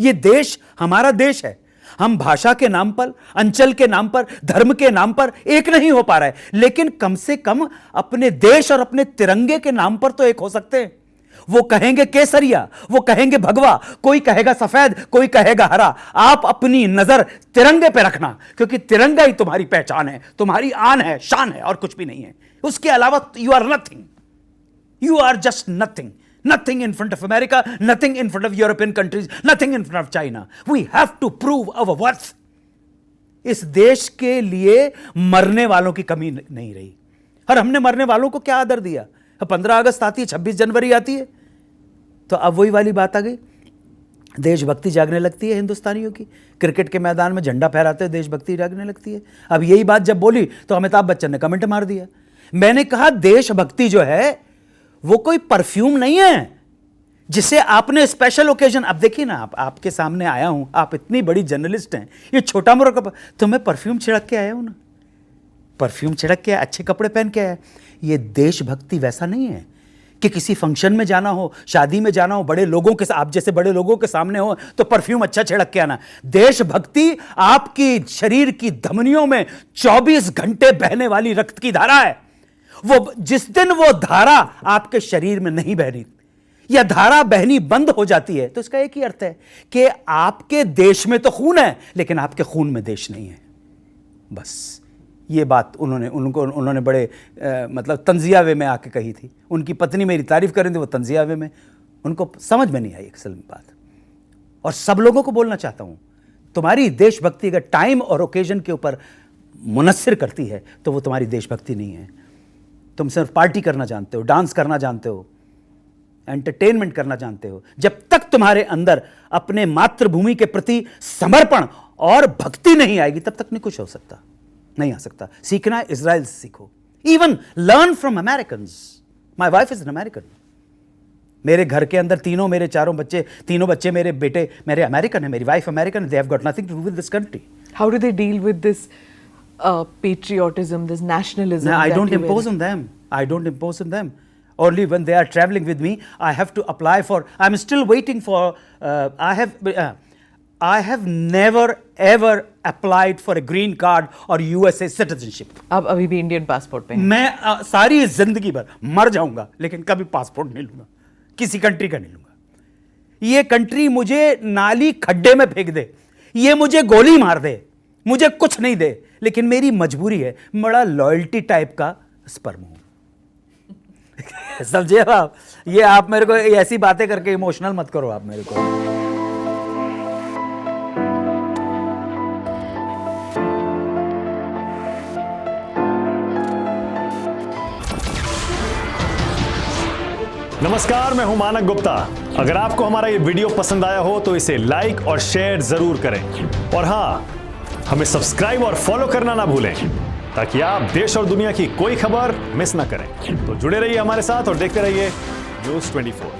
ये देश हमारा देश है। हम भाषा के नाम पर, अंचल के नाम पर, धर्म के नाम पर एक नहीं हो पा रहा है, लेकिन कम से कम अपने देश और अपने तिरंगे के नाम पर तो एक हो सकते हैं। वो कहेंगे केसरिया, वो कहेंगे भगवा, कोई कहेगा सफेद, कोई कहेगा हरा। आप अपनी नजर तिरंगे पे रखना, क्योंकि तिरंगा ही तुम्हारी पहचान है, तुम्हारी आन है, शान है, और कुछ भी नहीं है। उसके अलावा you are nothing, you are just nothing. Nothing in front of America, nothing in front of European countries, nothing in front of China. We have to prove our worth. इस देश के लिए मरने वालों की कमी नहीं रही। और हमने मरने वालों को क्या आदर दिया? 15 अगस्त आती है, 26 जनवरी आती है, तो अब वही वाली बात आ गई। देशभक्ति जागने लगती है हिंदुस्तानियों की। क्रिकेट के मैदान में झंडा फहराते हुए देशभक्ति जागने लगती है। अब यही बात जब बोली तो अमिताभ बच्चन ने कमेंट मार दिया। मैंने कहा देशभक्ति जो है वो कोई परफ्यूम नहीं है जिसे आपने स्पेशल ओकेजन, अब देखिए ना, आपके सामने आया हूं, आप इतनी बड़ी जर्नलिस्ट हैं, ये छोटा मोटा कपड़ा, तो मैं परफ्यूम छिड़क के आया हूं ना, परफ्यूम छिड़क के, अच्छे कपड़े पहन के आया। ये देशभक्ति वैसा नहीं है कि किसी फंक्शन में जाना हो, शादी में जाना हो, बड़े लोगों के, आप जैसे बड़े लोगों के सामने हो तो परफ्यूम अच्छा छिड़क के आना। देशभक्ति आपकी शरीर की धमनियों में 24 घंटे बहने वाली रक्त की धारा है। वो जिस दिन वो धारा आपके शरीर में नहीं बह रही या धारा बहनी बंद हो जाती है, तो इसका एक ही अर्थ है कि आपके देश में तो खून है लेकिन आपके खून में देश नहीं है। बस ये बात उन्होंने बड़े मतलब तंजिया वे में आके कही थी। उनकी पत्नी मेरी तारीफ कर रही थी, वो तंजिया वे में, उनको समझ में नहीं आई असल में बात। और सब लोगों को बोलना चाहता हूं, तुम्हारी देशभक्ति अगर टाइम और ओकेजन के ऊपर मुनस्सिर करती है तो वो तुम्हारी देशभक्ति नहीं है। तुम सिर्फ पार्टी करना जानते हो, डांस करना जानते हो, एंटरटेनमेंट करना जानते हो। जब तक तुम्हारे अंदर अपने मातृभूमि के प्रति समर्पण और भक्ति नहीं आएगी तब तक नहीं कुछ हो सकता, नहीं आ सकता। सीखना है इजराइल से सीखो, even learn from Americans. My wife is an American. मेरे घर के अंदर तीनों बच्चे मेरे बेटे मेरे अमेरिकन है, मेरी wife American, they have got nothing to do with this country. How do they deal with this patriotism, this nationalism? No, I don't impose on them. I don't impose on them. Only when they are traveling with me, I have to apply for. I'm still waiting for. I have never ever applied for a green card or USA citizenship. अब अभी भी Indian passport पे हैं। मैं सारी जिंदगी भर मर जाऊंगा लेकिन कभी पासपोर्ट नहीं लूंगा, किसी कंट्री का नहीं लूंगा। ये कंट्री मुझे नाली खड्डे में फेंक दे, ये मुझे गोली मार दे, मुझे कुछ नहीं दे, लेकिन मेरी मजबूरी है। बड़ा लॉयल्टी टाइप का स्पर्म हूं। समझे आप? ये आप मेरे को ऐसी बातें करके इमोशनल मत करो आप मेरे को। नमस्कार, मैं हूं मानक गुप्ता। अगर आपको हमारा ये वीडियो पसंद आया हो तो इसे लाइक और शेयर जरूर करें, और हां, हमें सब्सक्राइब और फॉलो करना ना भूलें ताकि आप देश और दुनिया की कोई खबर मिस ना करें। तो जुड़े रहिए हमारे साथ और देखते रहिए News 24।